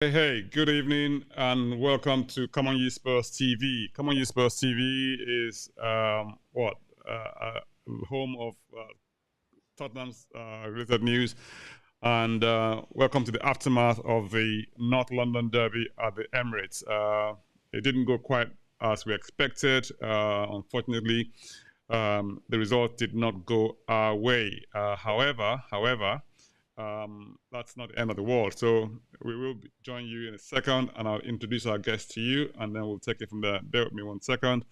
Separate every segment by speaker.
Speaker 1: Hey, good evening and welcome to Come On You Spurs TV. Come On You Spurs TV is home of Tottenham's related news, and welcome to the aftermath of the North London derby at the Emirates. It didn't go quite as we expected. Unfortunately, the result did not go our way. However, that's not the end of the world. So we will join you in a second, and I'll introduce our guest to you, and then we'll take it from there. Bear with me 1 second.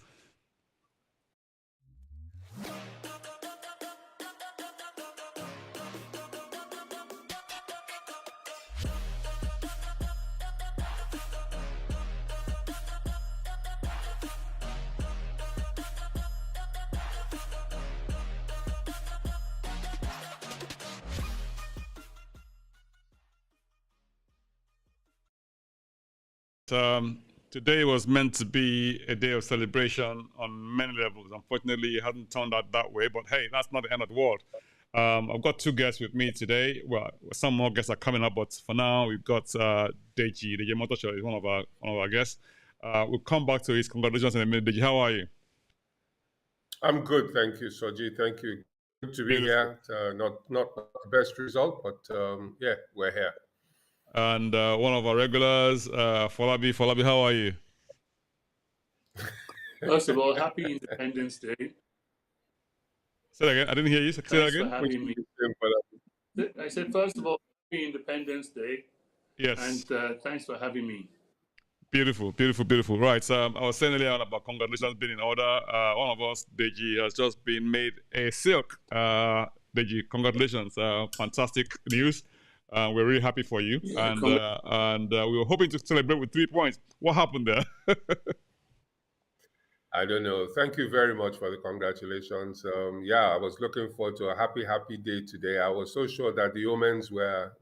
Speaker 1: Today was meant to be a day of celebration on many levels. Unfortunately, it hasn't turned out that way, but hey, that's not the end of the world. I've got two guests with me today. Well, some more guests are coming up, but for now, we've got Deji. Deji Motosho is one of our guests. We'll come back to his congratulations in a minute. Deji, how are you?
Speaker 2: I'm good, thank you, Soji. Thank you. Good to be here. Not the best result, but yeah, we're here.
Speaker 1: And one of our regulars, Folabi. Folabi, how are you?
Speaker 3: First of all, happy Independence Day.
Speaker 1: Say that again. I didn't hear you. Say that again.
Speaker 3: For having me. I said, first of all, happy Independence Day.
Speaker 1: Yes.
Speaker 3: And thanks for having me.
Speaker 1: Beautiful, beautiful, beautiful. Right. So I was saying earlier on about congratulations being in order. One of us, Deji, has just been made a silk. Deji, congratulations. Fantastic news. We're really happy for you. Yeah, and we were hoping to celebrate with 3 points. What happened there?
Speaker 2: I don't know. Thank you very much for the congratulations. Yeah, I was looking forward to a happy day today. I was so sure that the omens were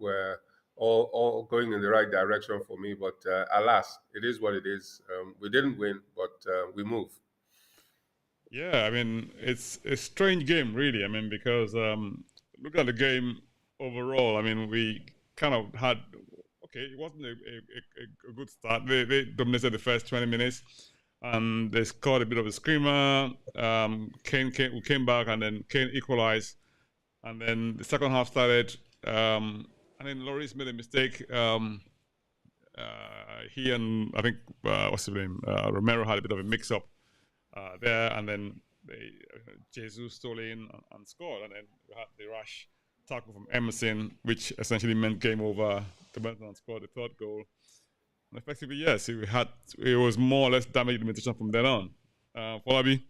Speaker 2: all going in the right direction for me, but alas, it is what it is. We didn't win, but we move.
Speaker 1: Yeah, I mean, it's a strange game, really. I mean, because look at the game overall. I mean, we kind of had, okay, it wasn't a good start. They dominated the first 20 minutes. And they scored a bit of a screamer. Kane came back, and then Kane equalized. And then the second half started. And then Lloris made a mistake. He and I think what's his name, Romero had a bit of a mix-up there, and then Jesus stole in and scored. And then we had the rash tackle from Emerson, which essentially meant game over. The Benton scored the third goal. Effectively, yes, it was more or less damage limitation from then on. Folabi,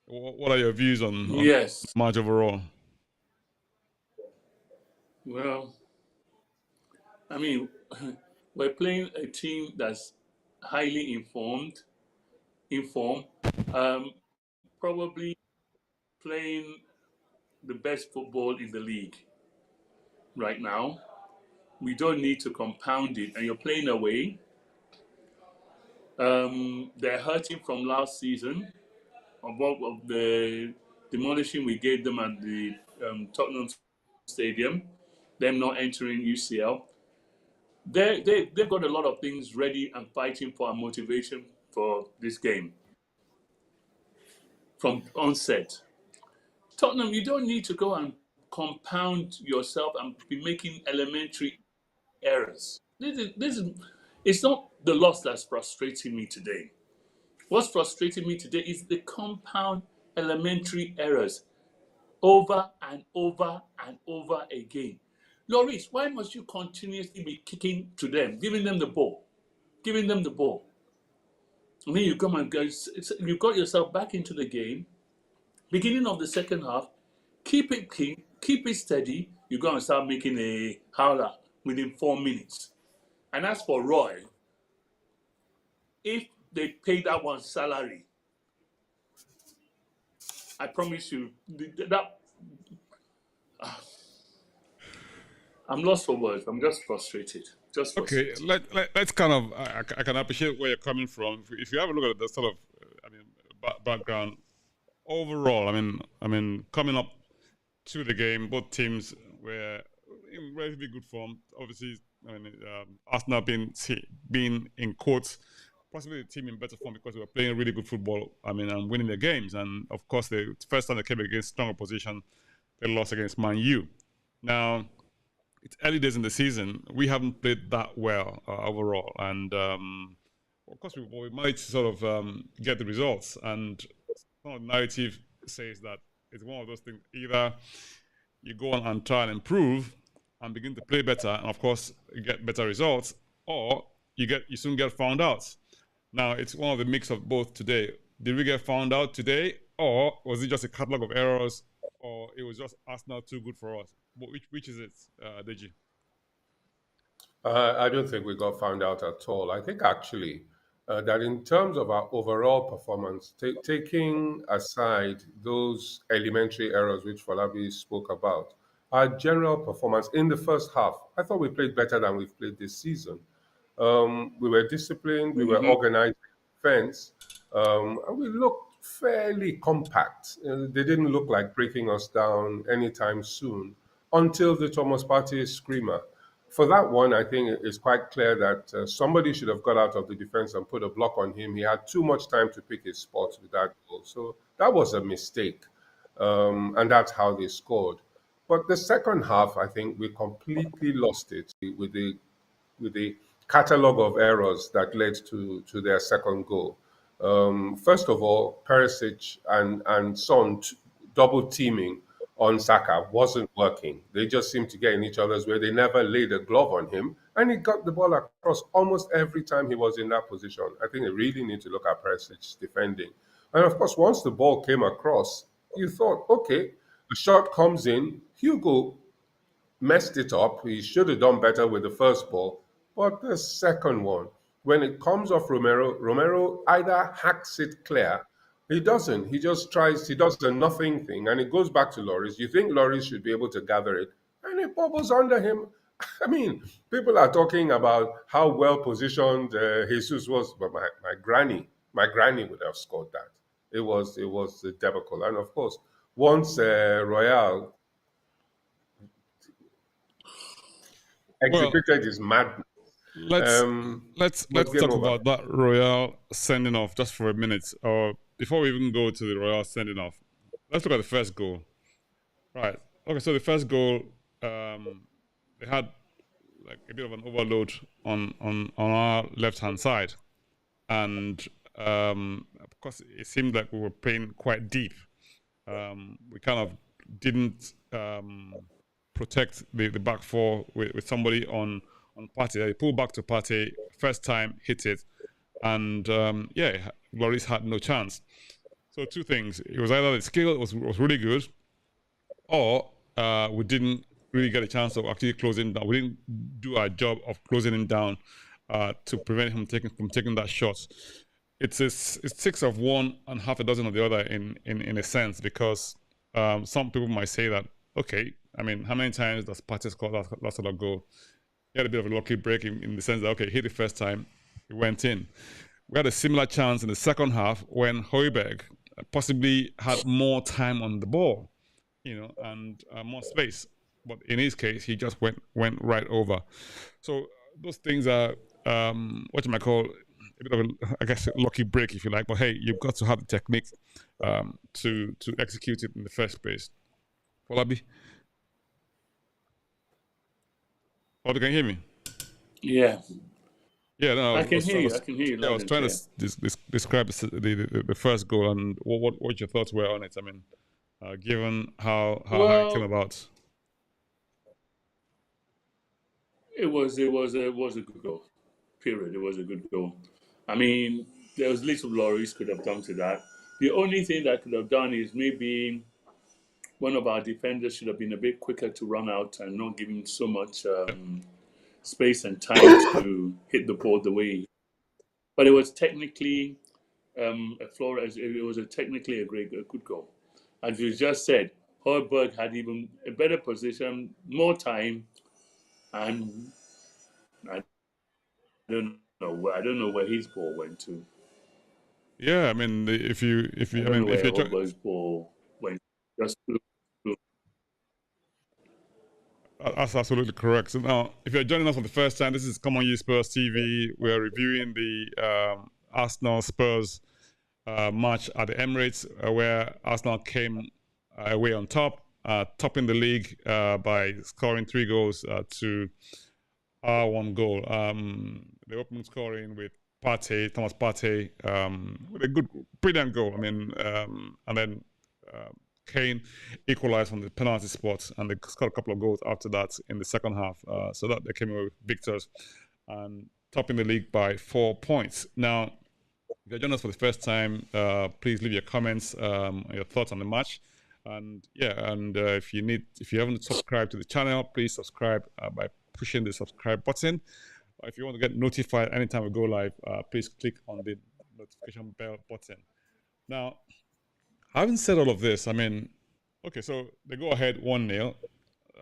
Speaker 1: what are your views on match overall?
Speaker 3: Well, I mean, we're playing a team that's highly informed, probably playing the best football in the league right now. We don't need to compound it, and you're playing away. They're hurting from last season of the demolishing we gave them at the Tottenham Stadium, them not entering UCL. They've got a lot of things ready and fighting for and motivation for this game from onset. Tottenham, you don't need to go and compound yourself and be making elementary errors. It's not the loss that's frustrating me today. What's frustrating me today is the compound elementary errors over and over and over again. Lloris, why must you continuously be kicking to them, giving them the ball? And then you come and you got yourself back into the game. Beginning of the second half, keep it clean, keep it steady. You're going to start making a howler within 4 minutes. And as for Roy, if they pay that one salary, I promise you that I'm lost for words. I'm just frustrated.
Speaker 1: Okay, let's kind of. I can appreciate where you're coming from. If you have a look at the sort of, background overall, I mean, coming up to the game, both teams were in relatively good form. Obviously, I mean, Arsenal being in quotes, possibly the team in better form because they were playing really good football. I mean, and winning their games. And of course, the first time they came against strong opposition, they lost against Man U. Now, it's early days in the season. We haven't played that well overall, and of course, we managed to sort of get the results. And some of the narrative says that it's one of those things: either you go on and try and improve and begin to play better, and of course, you get better results, or you soon get found out. Now, it's one of the mix of both today. Did we get found out today, or was it just a catalog of errors, or it was just Arsenal too good for us? Which is it, Deji?
Speaker 2: I don't think we got found out at all. I think actually that in terms of our overall performance, taking aside those elementary errors which Falabi spoke about, our general performance in the first half, I thought we played better than we've played this season. We were disciplined, we were organized in defense, and we looked fairly compact. They didn't look like breaking us down anytime soon until the Thomas Partey screamer. For that one, I think it's quite clear that somebody should have got out of the defense and put a block on him. He had too much time to pick his spots with that goal. So that was a mistake. And that's how they scored. But the second half, I think we completely lost it with the catalogue of errors that led to their second goal. First of all, Perisic and Son double teaming on Saka wasn't working. They just seemed to get in each other's way. They never laid a glove on him, and he got the ball across almost every time he was in that position. I think they really need to look at Perisic's defending. And of course, once the ball came across, you thought, okay, the shot comes in, Hugo messed it up. He should have done better with the first ball. But the second one, when it comes off Romero either hacks it clear, he doesn't. He just tries, he does a nothing thing, and it goes back to Lloris. You think Lloris should be able to gather it, and it bubbles under him. I mean, people are talking about how well positioned Jesus was, but my granny would have scored that. It was a debacle, and of course, once Royale executed his madness.
Speaker 1: Let's talk about that Royale sending off just for a minute, or before we even go to the Royale sending off. Let's look at the first goal. Right. Okay. So the first goal, they had like a bit of an overload on our left hand side, and of course it seemed like we were playing quite deep. We kind of didn't protect the back four with somebody on Partey. They pulled back to Partey, first time, hit it, and Lloris had no chance. So two things: it was either the skill was really good, or we didn't really get a chance of actually closing down. We didn't do our job of closing him down to prevent him from taking that shot. It's six of one and half a dozen of the other in a sense, because some people might say that, okay, I mean, how many times does Partey score that sort of goal? He had a bit of a lucky break in the sense that, okay, hit the first time, it went in. We had a similar chance in the second half when Højbjerg possibly had more time on the ball, and more space. But in his case, he just went right over. So those things are what you might call a bit of a lucky break, if you like. But hey, you've got to have the technique to execute it in the first place. Falabi? Oh, can you hear me?
Speaker 3: Yeah.
Speaker 1: Yeah, no,
Speaker 3: I can hear you. I can hear you.
Speaker 1: Yeah, I was trying to describe the first goal and what your thoughts were on it. I mean, given how it came about.
Speaker 3: It was a good goal. Period. It was a good goal. I mean, there was little Lloris could have done to that. The only thing that could have done is maybe one of our defenders should have been a bit quicker to run out and not give him so much space and time to hit the ball the way. But it was technically it was technically a good goal. As you just said, Højbjerg had even a better position, more time, and I don't know where his ball went to.
Speaker 1: Yeah, I mean, if you
Speaker 3: Højbjerg's ball went just to.
Speaker 1: That's absolutely correct. So now, if you're joining us for the first time, this is Come On You Spurs TV. We're reviewing the Arsenal Spurs match at the Emirates, where Arsenal came away on top, topping the league by scoring 3 goals to our 1 goal. The opening scoring with Thomas Partey, with a good, brilliant goal. I mean, and then Kane equalized from the penalty spot, and they scored a couple of goals after that in the second half. So that they came away with victors and topping the league by 4 points. Now, if you're joining us for the first time, please leave your comments, your thoughts on the match. And yeah, and if you haven't subscribed to the channel, please subscribe by pushing the subscribe button. If you want to get notified anytime we go live, please click on the notification bell button. Now, having said all of this, I mean, okay, so they go ahead 1-0.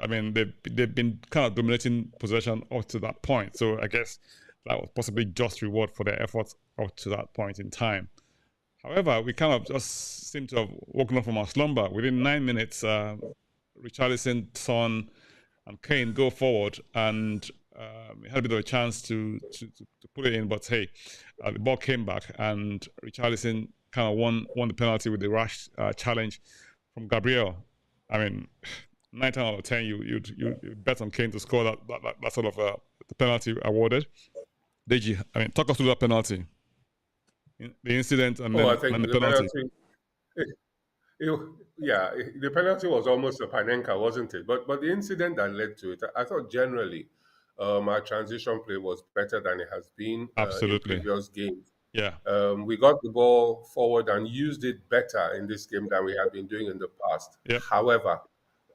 Speaker 1: I mean, they've been kind of dominating possession up to that point. So I guess that was possibly just reward for their efforts up to that point in time. However, we kind of just seem to have woken up from our slumber. Within 9 minutes, Richarlison, Son, and Kane go forward, and we had a bit of a chance to put it in, but hey, the ball came back, and Richarlison kind of won the penalty with the rash challenge from Gabriel. I mean, 9 times out of 10, you bet on Kane to score that sort of the penalty awarded. Deji, I mean, talk us through that penalty, the incident, and then
Speaker 2: I think
Speaker 1: the penalty.
Speaker 2: The penalty was almost a Panenka, wasn't it? But the incident that led to it, I thought generally our transition play was better than it has been in previous games.
Speaker 1: Yeah.
Speaker 2: We got the ball forward and used it better in this game than we had been doing in the past.
Speaker 1: Yep.
Speaker 2: However,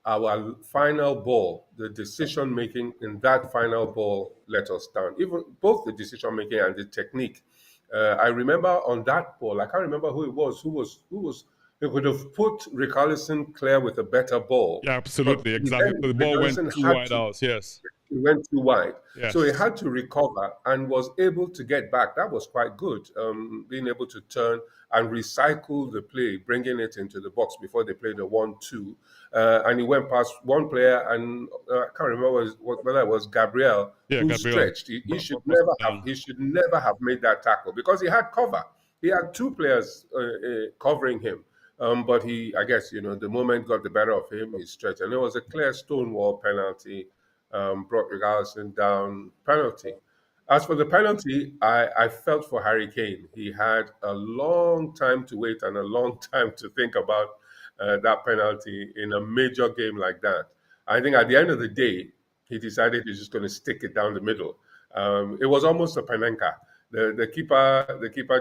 Speaker 2: our final ball, the decision making in that final ball let us down. Even both the decision making and the technique. I remember on that ball, I can't remember who it was. Who was? They could have put Richarlison clear with a better ball.
Speaker 1: Yeah, absolutely, exactly. The ball went too wide out. Yes,
Speaker 2: it went too wide.
Speaker 1: Yes.
Speaker 2: So he had to recover and was able to get back. That was quite good. Being able to turn and recycle the play, bringing it into the box before they played the 1-2. And he went past one player, and I can't remember whether it was Gabriel who stretched. He should never have made that tackle because he had cover. He had 2 players covering him. But I guess, the moment got the better of him, he stretched. And it was a clear stonewall penalty, brought Richarlison down penalty. As for the penalty, I felt for Harry Kane. He had a long time to wait and a long time to think about that penalty in a major game like that. I think at the end of the day, he decided he's just going to stick it down the middle. It was almost a Panenka. The keeper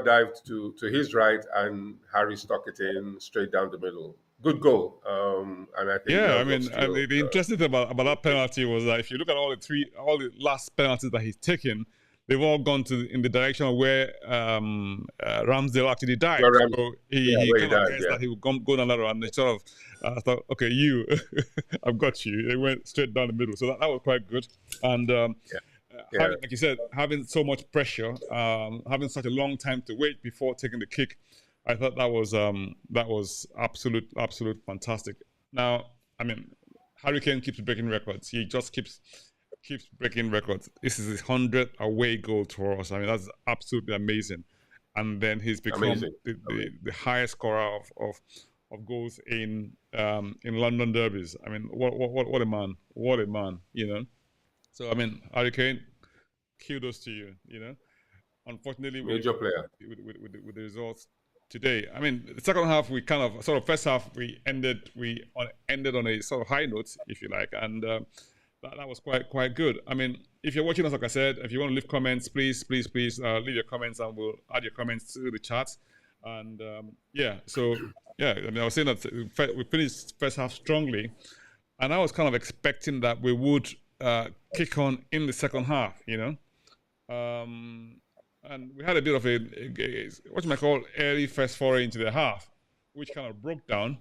Speaker 2: dived to his right, and Harry stuck it in straight down the middle. Good goal. And I think
Speaker 1: the interesting thing about that penalty was that if you look at all the last penalties that he's taken, they've all gone in the direction of where Ramsdale actually died. So he kind of guessed that he would go down that road, and they sort of thought, okay, I've got you. They went straight down the middle. So that was quite good. And like you said, having so much pressure, having such a long time to wait before taking the kick, I thought that was absolute fantastic. Now, I mean, Harry Kane keeps breaking records. He just keeps breaking records. This is his 100th away goal for us. I mean, that's absolutely amazing. And then he's become the highest scorer of goals in London derbies. I mean, what a man! What a man! So I mean, Harry Kane, kudos to you. Unfortunately,
Speaker 2: major player
Speaker 1: with the results today. I mean, the second half we kind of first half we ended on a sort of high note, if you like, and that was quite good. I mean, if you're watching us, like I said, if you want to leave comments, please leave your comments, and we'll add your comments to the chat. And I mean, I was saying that we finished first half strongly, and I was kind of expecting that we would kick on in the second half, and we had a bit of a what you might call early first foray into the half, which kind of broke down,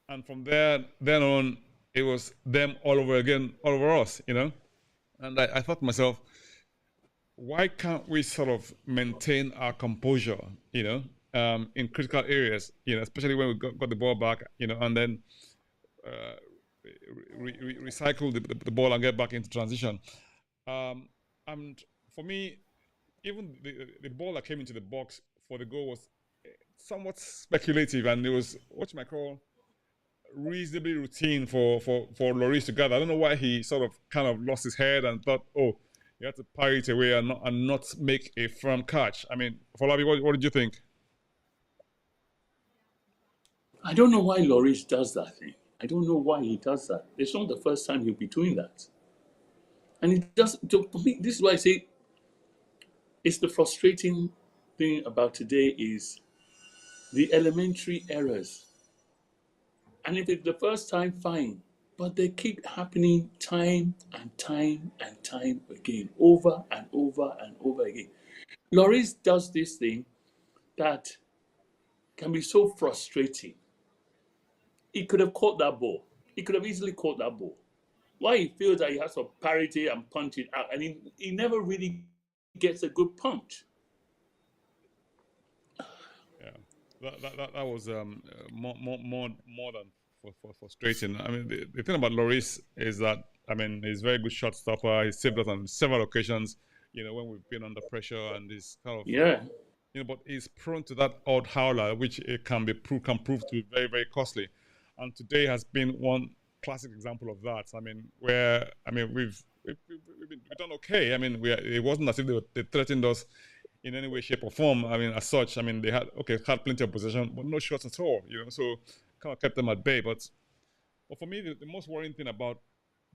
Speaker 1: and from then on, it was them all over us, And I thought to myself, why can't we sort of maintain our composure, in critical areas, especially when we got the ball back, and then recycle the ball and get back into transition. And for me, even the ball that came into the box for the goal was somewhat speculative, and it was what you might call reasonably routine for Lloris to gather. I don't know why he sort of kind of lost his head and thought, oh, he had to parry it away and not make a firm catch. I mean, Folabi, what did you think?
Speaker 3: I don't know why Lloris does that thing. I don't know why he does that. It's not the first time he'll be doing that. And it does, to me, this is why I say it's the frustrating thing about today is the elementary errors. And if it's the first time, fine. But they keep happening time and time and time again, over and over and over again. Lloris does this thing that can be so frustrating. He could have caught that ball. He could have easily caught that ball. Why he feels that he has to parity and punch it out, and he never really gets a good punch.
Speaker 1: Yeah, that was more than for frustrating. I mean, the thing about Lloris is that, I mean, he's a very good shot stopper. He's saved us on several occasions, you know, when we've been under pressure, and he's kind of,
Speaker 3: Yeah.
Speaker 1: you know, but he's prone to that odd howler, which it can prove to be very, very costly. And today has been one classic example of that. I mean, where, I mean, we've done okay. I mean, it wasn't as if they threatened us in any way, shape, or form. I mean, as such, I mean, they had plenty of possession, but no shots at all. You know, so kind of kept them at bay. But for me, the most worrying thing about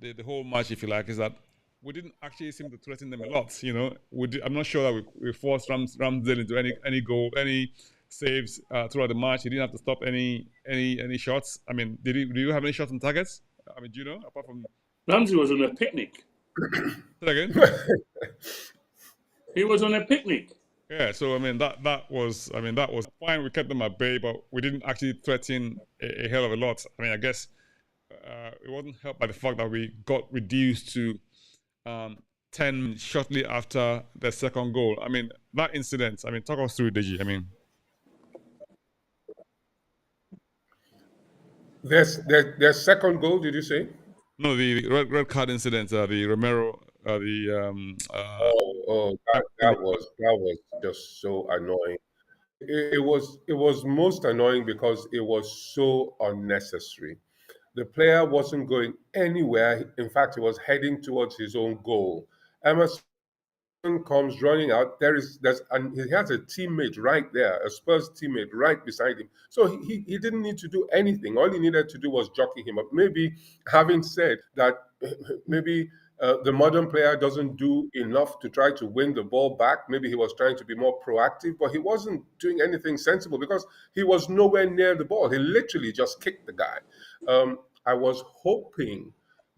Speaker 1: the whole match, if you like, is that we didn't actually seem to threaten them a lot. You know, I'm not sure that we forced Ramsdale into any goal, any saves throughout the match. He didn't have to stop any shots. I mean, do you have any shots on targets? I mean, do you know, apart from
Speaker 3: Ramsey was on a picnic.
Speaker 1: Say that again?
Speaker 3: He was on a picnic.
Speaker 1: Yeah, so I mean that was fine. We kept them at bay, but we didn't actually threaten a hell of a lot. I mean, I guess it wasn't helped by the fact that we got reduced to 10 shortly after the second goal. I mean, that incident. I mean, talk us through it, Deji. I mean,
Speaker 2: there's second goal. Did you say?
Speaker 1: no, the red card incident. The Romero.
Speaker 2: That was just so annoying. It was most annoying because it was so unnecessary. The player wasn't going anywhere. In fact, he was heading towards his own goal. Emerson comes running out. And he has a teammate right there, a Spurs teammate right beside him. So he didn't need to do anything. All he needed to do was jockey him up. Maybe having said that, maybe the modern player doesn't do enough to try to win the ball back. Maybe he was trying to be more proactive, but he wasn't doing anything sensible because he was nowhere near the ball. He literally just kicked the guy. I was hoping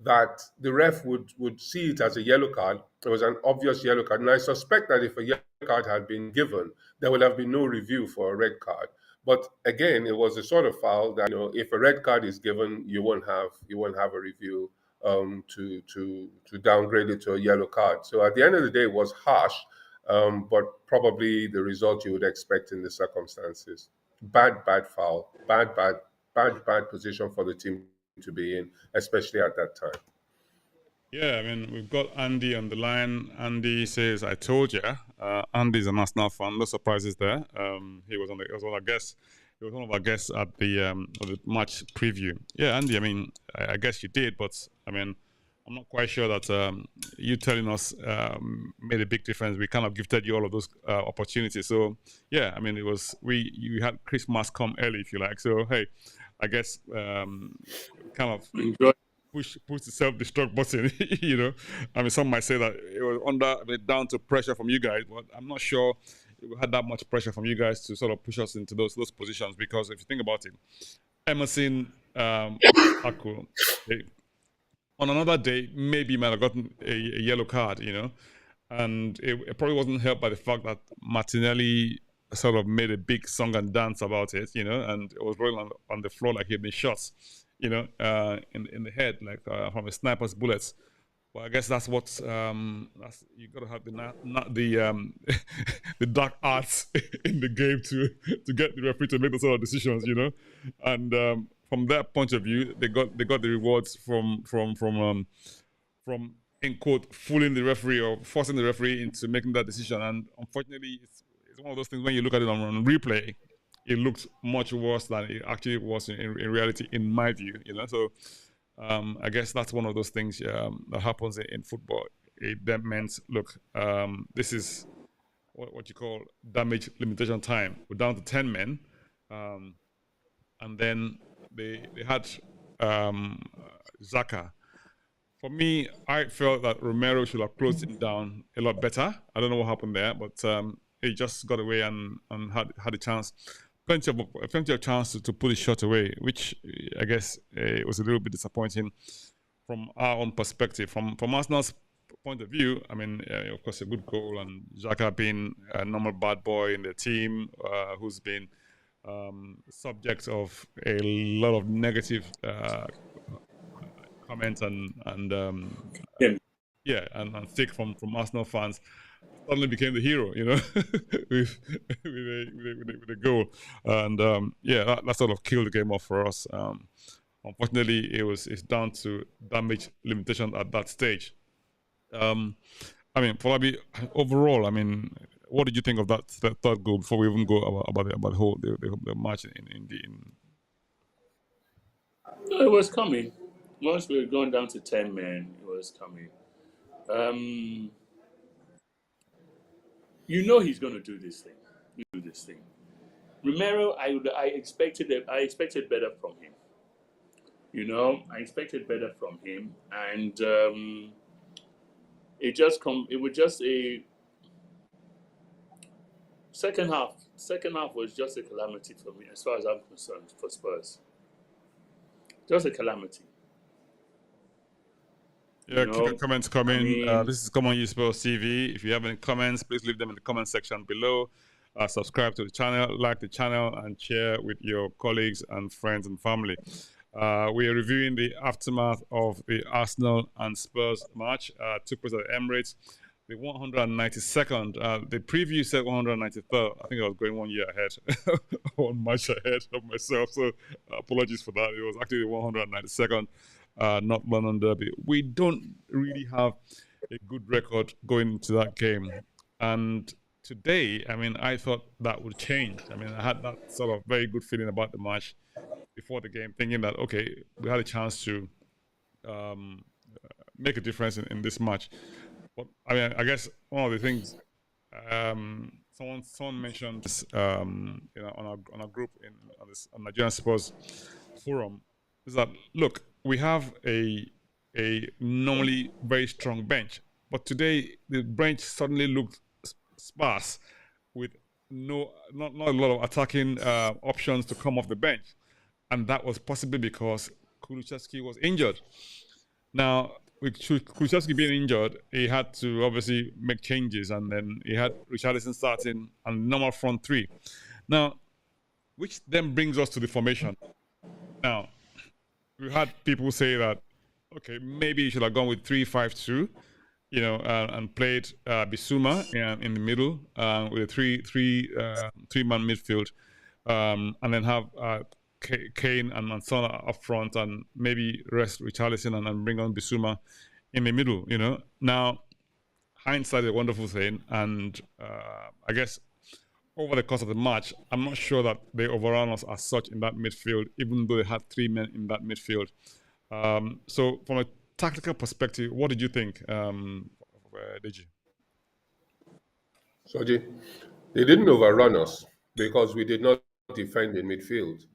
Speaker 2: that the ref would see it as a yellow card. It was an obvious yellow card. And I suspect that if a yellow card had been given, there would have been no review for a red card. But again, it was a sort of foul that, you know, if a red card is given, you won't have a review to downgrade it to a yellow card. So at the end of the day, it was harsh, but probably the result you would expect in the circumstances. Bad foul. Bad position for the team to be in, especially at that time.
Speaker 1: Yeah, I mean, we've got Andy on the line. Andy says, "I told you." Andy's an Arsenal fan. No surprises there. He was one of our guests at the match preview. Yeah, Andy. I mean, I guess you did, but I mean, I'm not quite sure that you telling us made a big difference. We kind of gifted you all of those opportunities. So yeah, I mean, you had Christmas come early, if you like. So hey, I guess kind of push the self-destruct button. You know, I mean, some might say that it was down to pressure from you guys, but I'm not sure we had that much pressure from you guys to sort of push us into those positions. Because if you think about it, Emerson, Aku, on another day, maybe might have gotten a yellow card, you know, and it probably wasn't helped by the fact that Martinelli sort of made a big song and dance about it, you know, and it was rolling on the floor like he'd been shot, you know, in the head, like from a sniper's bullets. Well, I guess that's what you got to have the the dark arts in the game to get the referee to make those sort of decisions, you know. And from that point of view, they got the rewards from in quote fooling the referee or forcing the referee into making that decision. And unfortunately, it's one of those things when you look at it on replay, it looks much worse than it actually was in reality, in my view. So I guess that's one of those things that happens in football. It then meant, look, this is what you call damage limitation time. We're down to 10 men, and then they had Xhaka. For me, I felt that Romero should have closed him down a lot better. I don't know what happened there, but he just got away and had a chance, plenty of chance to put his shot away, which I guess was a little bit disappointing from our own perspective. From Arsenal's point of view, I mean, of course, a good goal, and Xhaka being a normal bad boy in the team, who's been subject of a lot of negative comments and stick from Arsenal fans, suddenly became the hero, with a goal, and that sort of killed the game off for us. Unfortunately, it's down to damage limitation at that stage. I mean, Falabi, overall, I mean, what did you think of that third goal before we even go about the whole the match in
Speaker 3: No, it was coming. Once we were going down to 10 men, it was coming. He's going to do this thing. Romero, I expected better from him. I expected better from him, and it was just a second half. Second half was just a calamity for me, as far as I'm concerned, for Spurs. Just a calamity.
Speaker 1: Yeah, comments coming. This is Come On You Spurs TV. If you have any comments, please leave them in the comment section below. Subscribe to the channel, like the channel, and share with your colleagues and friends and family. We are reviewing the aftermath of the Arsenal and Spurs match. Took place at Emirates. The 192nd. The preview said 193rd. I think I was going 1 year ahead, 1 match ahead of myself. So apologies for that. It was actually the 192nd. North London Derby. We don't really have a good record going into that game. And today, I mean, I thought that would change. I mean, I had that sort of very good feeling about the match before the game, thinking that, okay, we had a chance to make a difference in this match. But I mean, I guess one of the things someone mentioned this, on our group on Nigerian Sports Forum, is that, look, we have a normally very strong bench, but today the bench suddenly looked sparse with not a lot of attacking options to come off the bench, and that was possibly because Kulusevski was injured. Now, with Kulusevski being injured, he had to obviously make changes, and then he had Richarlison starting and normal front three. Now, which then brings us to the formation. Now, we had people say that, okay, maybe you should have gone with 3-5-2, and played Bissouma in the middle with a three-man midfield, and then have Kane and Mansona up front, and maybe rest Richarlison and bring on Bissouma in the middle. Now, hindsight is a wonderful thing, and I guess over the course of the match, I'm not sure that they overran us as such in that midfield, even though they had 3 men in that midfield. So from a tactical perspective, what did you think, Deji?
Speaker 2: Soji, they didn't overrun us because we did not defend in midfield.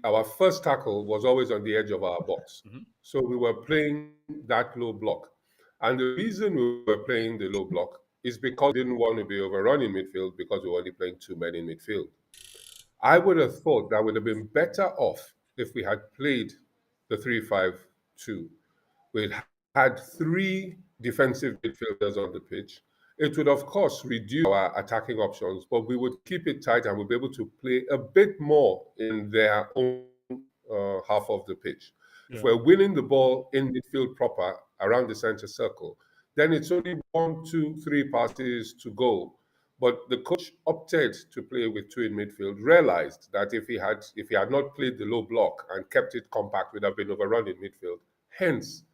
Speaker 2: Our first tackle was always on the edge of our box. Mm-hmm. So we were playing that low block. And the reason we were playing the low block is because we didn't want to be overrun in midfield because we were only playing 2 men in midfield. I would have thought that would have been better off if we had played the 3-5-2. We'd had 3 defensive midfielders on the pitch. It would, of course, reduce our attacking options, but we would keep it tight and we'd be able to play a bit more in their own half of the pitch. Yeah. If we're winning the ball in midfield proper around the center circle, then it's only 1, 2, 3 passes to goal. But the coach opted to play with two in midfield, realized that if he had not played the low block and kept it compact, we'd have been overrun in midfield. Hence,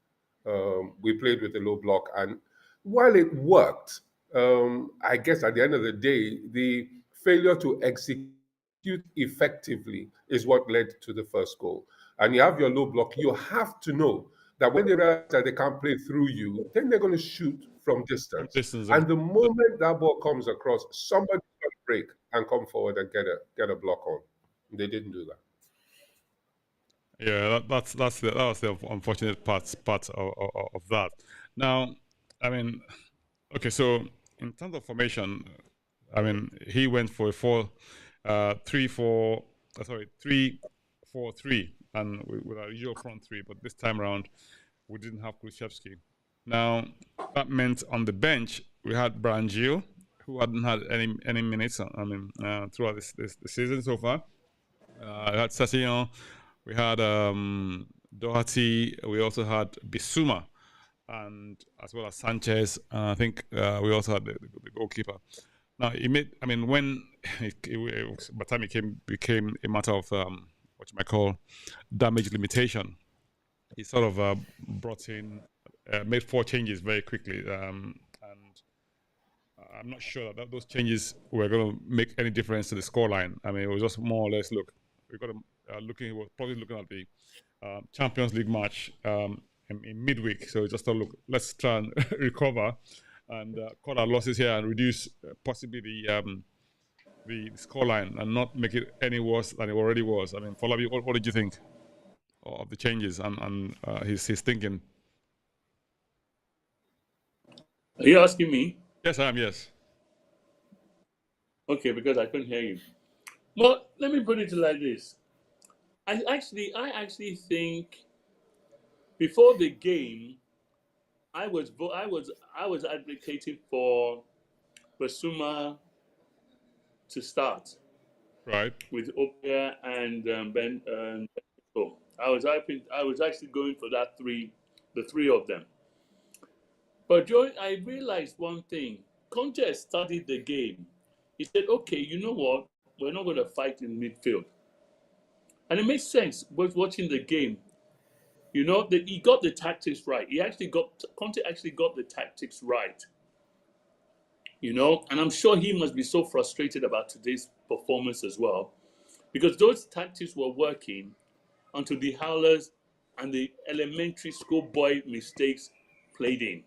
Speaker 2: we played with the low block. And while it worked, I guess at the end of the day, the failure to execute effectively is what led to the first goal. And you have your low block, you have to know that when they realize that they can't play through you, then they're going to shoot from distance. And the moment that ball comes across, somebody's going to break and come forward and get a block on. They didn't do that.
Speaker 1: Yeah, that was the unfortunate part of that. Now, I mean, okay, so in terms of formation, I mean, he went for a 3-4, 3-4-3, and with our usual front three, but this time around, we didn't have Kulusevski. Now, that meant on the bench, we had Branjil, who hadn't had any minutes, throughout the season so far. We had Sessegnon, we had Doherty, we also had Bissouma, and as well as Sanchez, and I think we also had the goalkeeper. Now, when by the time it became a matter of what you might call damage limitation, he sort of brought in, made 4 changes very quickly, and I'm not sure that those changes were going to make any difference to the scoreline. I mean, it was just more or less, look, we got to he was probably looking at the Champions League match in midweek, so we just thought, look, let's try and recover and cut our losses here and reduce possibly the scoreline and not make it any worse than it already was. I mean, Folabi, what did you think of the changes and his thinking?
Speaker 3: Are you asking me?
Speaker 1: Yes, I am, yes.
Speaker 3: Okay, because I couldn't hear you. Well, let me put it like this. I actually think before the game, I was advocating for Basuma to start,
Speaker 1: right,
Speaker 3: with Opia and Ben. I was actually going for the three of them. But Joy, I realized one thing. Conte studied the game. He said, "Okay, you know what? We're not going to fight in midfield," and it makes sense. Was watching the game. You know, he got the tactics right. Conte actually got the tactics right. You know, and I'm sure he must be so frustrated about today's performance as well, because those tactics were working until the howlers and the elementary schoolboy mistakes played in.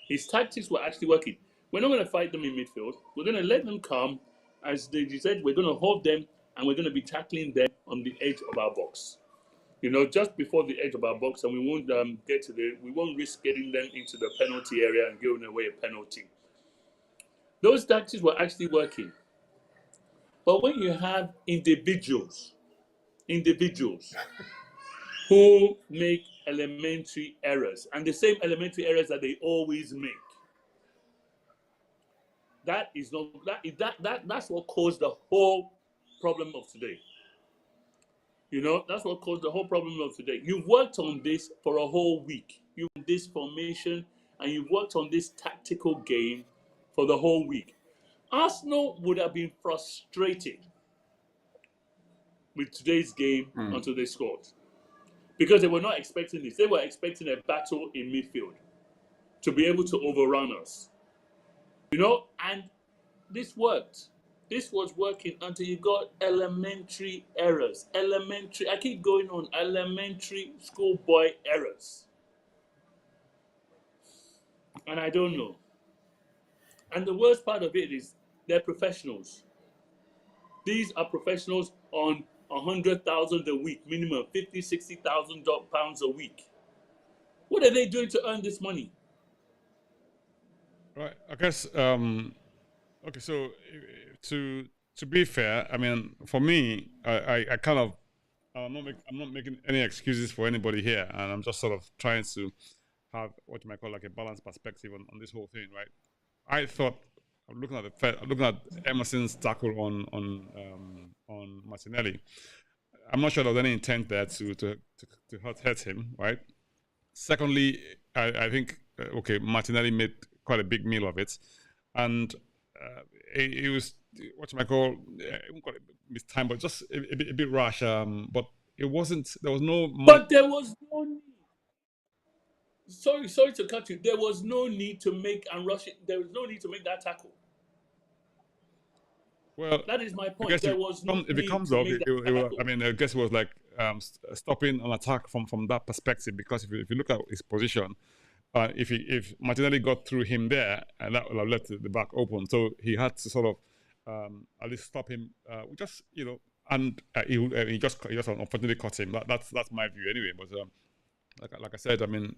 Speaker 3: His tactics were actually working. We're not going to fight them in midfield. We're going to let them come. As they said, we're going to hold them and we're going to be tackling them on the edge of our box. You know, just before the edge of our box, and we won't we won't risk getting them into the penalty area and giving away a penalty. Those tactics were actually working. But when you have individuals who make elementary errors, and the same elementary errors that they always make, that's what caused the whole problem of today. You know, that's what caused the whole problem of today. You've worked on this for a whole week. You've this formation and you've worked on this tactical game for the whole week. Arsenal would have been frustrated with today's game until they scored, because they were not expecting this. They were expecting a battle in midfield to be able to overrun us. You know, and this worked. This was working until you got elementary errors. I keep going on, elementary schoolboy errors. And I don't know. And the worst part of it is they're professionals. These are professionals on 100,000 a week, minimum 50, 60,000 pounds a week. What are they doing to earn this money?
Speaker 1: Right. I guess. Okay. So to be fair, I mean, for me, I kind of I'm not making any excuses for anybody here, and I'm just sort of trying to have what you might call like a balanced perspective on this whole thing, right? I thought, looking at Emerson's tackle on Martinelli, I'm not sure there was any intent there to hurt him, right? Secondly, I think okay, Martinelli made quite a big meal of it, and it was what you might call, I won't call it mistime, but just a bit rash. But it wasn't. There was no.
Speaker 3: But there was no need. Sorry to cut you. There was no need to make and rush it. There was no need to make that tackle.
Speaker 1: Well,
Speaker 3: That is my
Speaker 1: I
Speaker 3: point.
Speaker 1: guess
Speaker 3: There was no
Speaker 1: if it
Speaker 3: need
Speaker 1: comes
Speaker 3: to
Speaker 1: off,
Speaker 3: make that
Speaker 1: I
Speaker 3: tackle.
Speaker 1: mean, I guess it was like stopping an attack from that perspective. Because if you look at his position, if Martinelli got through him there, and that would have left the back open, so he had to sort of at least stop him. Just and he just unfortunately caught him. That's my view anyway. But like I said, I mean,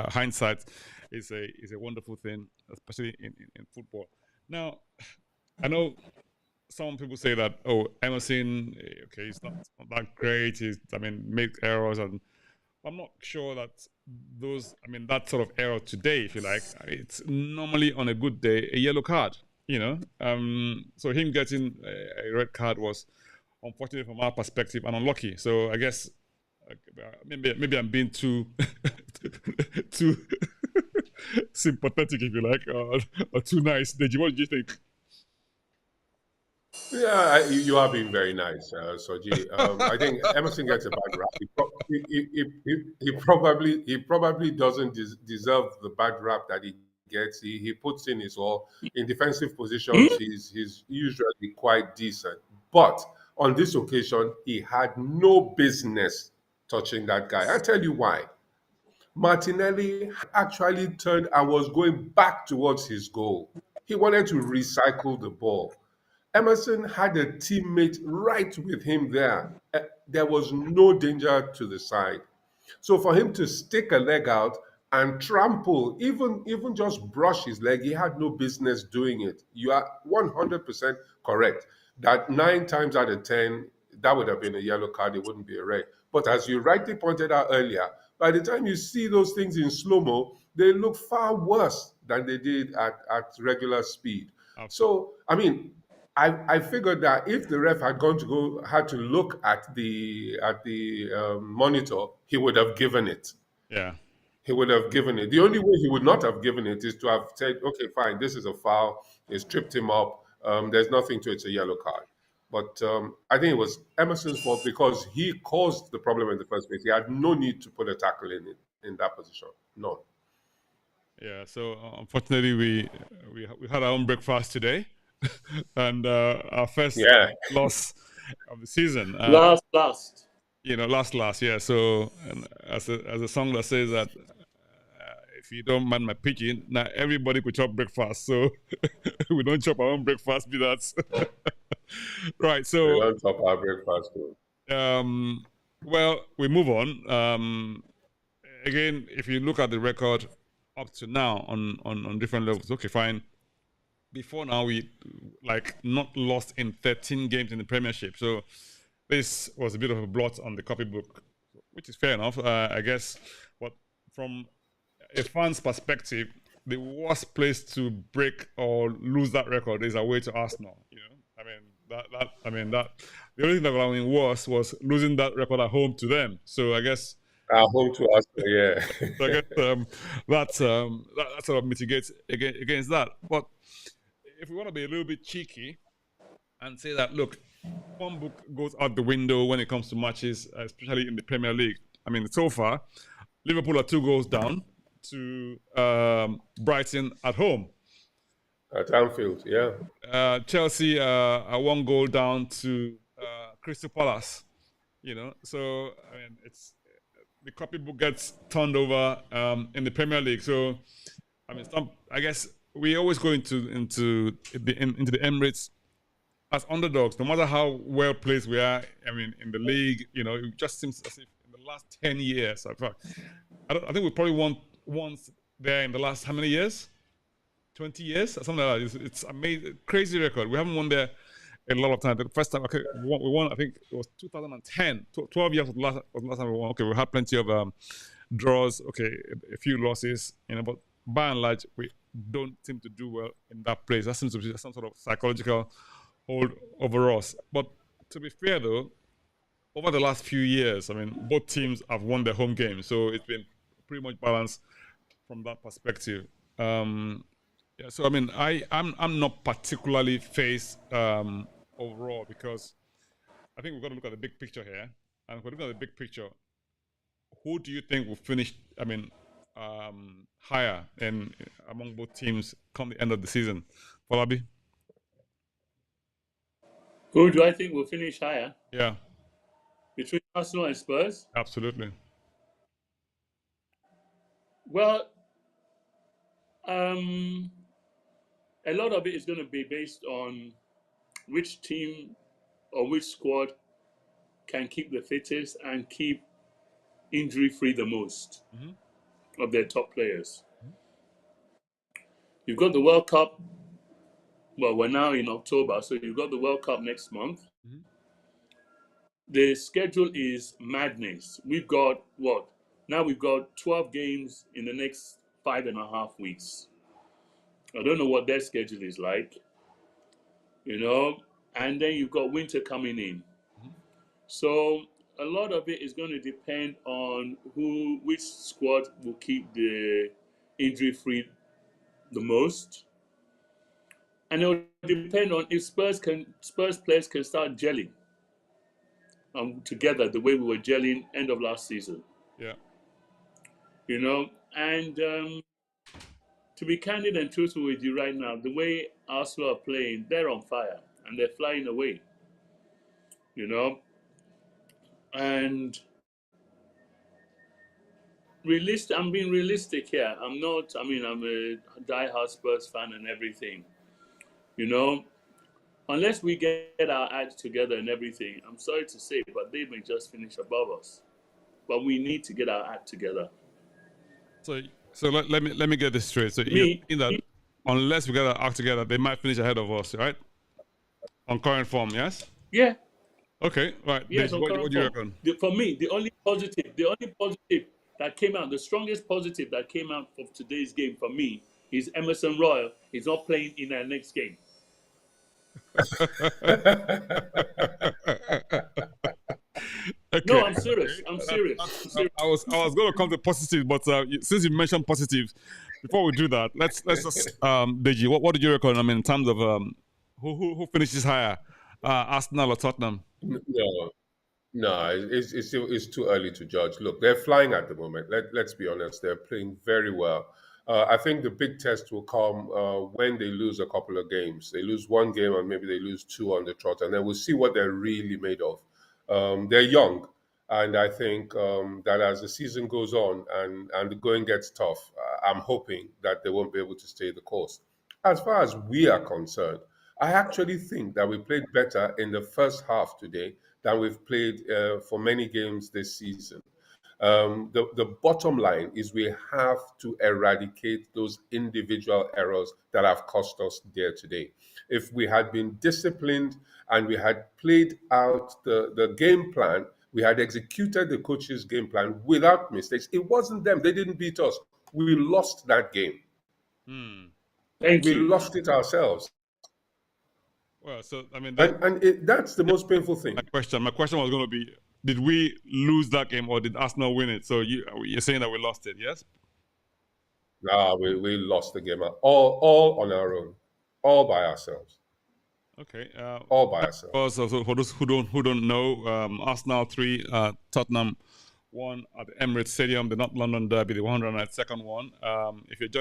Speaker 1: hindsight is a wonderful thing, especially in football. Now, I know some people say that, oh, Emerson, okay, he's not that great. I mean, make errors, and I'm not sure that that sort of error today, if you like, it's normally on a good day a yellow card. So him getting a red card was unfortunate from our perspective and unlucky. So I guess maybe I'm being too too sympathetic, if you like, or too nice. Deji, what do you think?
Speaker 2: Yeah, you are being very nice, Soji. I think Emerson gets a bad rap. He probably doesn't deserve the bad rap that he gets. He puts in his all in defensive positions. He's usually quite decent, but on this occasion, he had no business touching that guy. I'll tell you why. Martinelli actually turned and was going back towards his goal. He wanted to recycle the ball. Emerson had a teammate right with him there. There was no danger to the side. So for him to stick a leg out and trample, even just brush his leg, he had no business doing it. You are 100% correct that 9 times out of 10, that would have been a yellow card, it wouldn't be a red. But as you rightly pointed out earlier, by the time you see those things in slow-mo, they look far worse than they did at regular speed.
Speaker 1: Absolutely.
Speaker 2: So, I mean, I figured that if the ref had to look at the monitor, he would have given it.
Speaker 1: Yeah.
Speaker 2: He would have given it. The only way he would not have given it is to have said, "Okay, fine, this is a foul. It's tripped him up. There's nothing to it. It's a yellow card." But I think it was Emerson's fault because he caused the problem in the first place. He had no need to put a tackle in that position. None.
Speaker 1: Yeah. So unfortunately, we had our own breakfast today, and our first
Speaker 2: Yeah.
Speaker 1: loss of the season.
Speaker 3: Last.
Speaker 1: Last. Yeah. So as a song that says that if you don't mind my pidgin, now everybody could chop breakfast. So we don't chop our own breakfast, be that. Right.
Speaker 2: We
Speaker 1: So
Speaker 2: don't top our breakfast too.
Speaker 1: well, we move on. Again, if you look at the record up to now on different levels, okay, fine. Before now, we not lost in 13 games in the Premiership. So this was a bit of a blot on the copybook, which is fair enough, I guess. But from a fan's perspective, the worst place to break or lose that record is away to Arsenal. The only thing that would have been worse was losing that record at home to them. So I guess
Speaker 2: Our home to us, yeah.
Speaker 1: so I guess that sort of mitigates against that. But if we want to be a little bit cheeky and say that, look, one book goes out the window when it comes to matches, especially in the Premier League. I mean, so far, Liverpool are 2 goals down to Brighton at home.
Speaker 2: At Anfield, yeah.
Speaker 1: Chelsea are 1 goal down to Crystal Palace. So I mean, it's the copybook gets turned over in the Premier League. So I mean, I guess we always go into the Emirates as underdogs, no matter how well placed we are. I mean, in the league, it just seems as if in the last 10 years, I think we probably won once there in the last how many years? 20 years or something like that. It's amazing, crazy record. We haven't won there a lot of time. The first time, okay, we won. I think it was 2010. 12 years was the last time we won. Okay, we had plenty of draws. Okay, a few losses. But by and large, we don't seem to do well in that place. That seems to be some sort of psychological hold over us. But to be fair, though, over the last few years, I mean, both teams have won their home games, so it's been pretty much balanced from that perspective. Yeah, so I mean, I'm not particularly phased overall, because I think we've got to look at the big picture here. And if we look at the big picture, who do you think will finish? I mean, higher in among both teams come the end of the season? Falabi?
Speaker 3: Who do I think will finish higher?
Speaker 1: Yeah,
Speaker 3: Between Arsenal and Spurs?
Speaker 1: absolutely.
Speaker 3: Well, a lot of it is going to be based on which team or which squad can keep the fittest and keep injury free the most of their top players. You've got the World Cup. Well, we're now in October, so you've got the World Cup next month. The schedule is madness. We've got what? Now we've got 12 games in the next 5.5 weeks. I don't know what their schedule is like, and then you've got winter coming in. So a lot of it is going to depend on which squad will keep the injury free the most. And it will depend on if Spurs players can start gelling together the way we were gelling end of last season.
Speaker 1: Yeah.
Speaker 3: And to be candid and truthful with you right now, the way Arsenal are playing, they're on fire and they're flying away. And I'm being realistic here. I'm a diehard Spurs fan and everything. Unless we get our act together and everything, I'm sorry to say, but they may just finish above us. But we need to get our act together.
Speaker 1: So let me get this straight. So you mean that unless we get our act together, they might finish ahead of us, right? On current form, yes?
Speaker 3: Yeah.
Speaker 1: Okay, right.
Speaker 3: Yes,
Speaker 1: what do you reckon?
Speaker 3: For me, the only positive that came out, the strongest positive that came out of today's game for me is Emerson Royal is not playing in our next game.
Speaker 1: Okay.
Speaker 3: No, I'm serious. I'm serious.
Speaker 1: I was going to come to positive, but since you mentioned positive, before we do that, let's just Deji, what did you reckon? I mean, in terms of who finishes higher, Arsenal or Tottenham?
Speaker 2: No, it's too early to judge. Look, they're flying at the moment. Let's be honest, they're playing very well. I think the big test will come when they lose a couple of games. They lose one game and maybe they lose two on the trot, and then we'll see what they're really made of. They're young, and I think that as the season goes on and the going gets tough, I'm hoping that they won't be able to stay the course. As far as we are concerned, I actually think that we played better in the first half today than we've played for many games this season. The bottom line is we have to eradicate those individual errors that have cost us dear today. If we had been disciplined and we had played out the game plan, we had executed the coach's game plan without mistakes. It wasn't them. They didn't beat us. We lost that game. We lost it ourselves.
Speaker 1: Well, so I mean,
Speaker 2: that's the most painful thing.
Speaker 1: My question was going to be: did we lose that game or did Arsenal win it? So you're saying that we lost it, yes?
Speaker 2: No, we lost the game all on our own, all by ourselves.
Speaker 1: Okay.
Speaker 2: All by ourselves.
Speaker 1: So for those who don't know, Arsenal 3, Tottenham 1 at the Emirates Stadium, the North London Derby, the 192nd one. If you're joining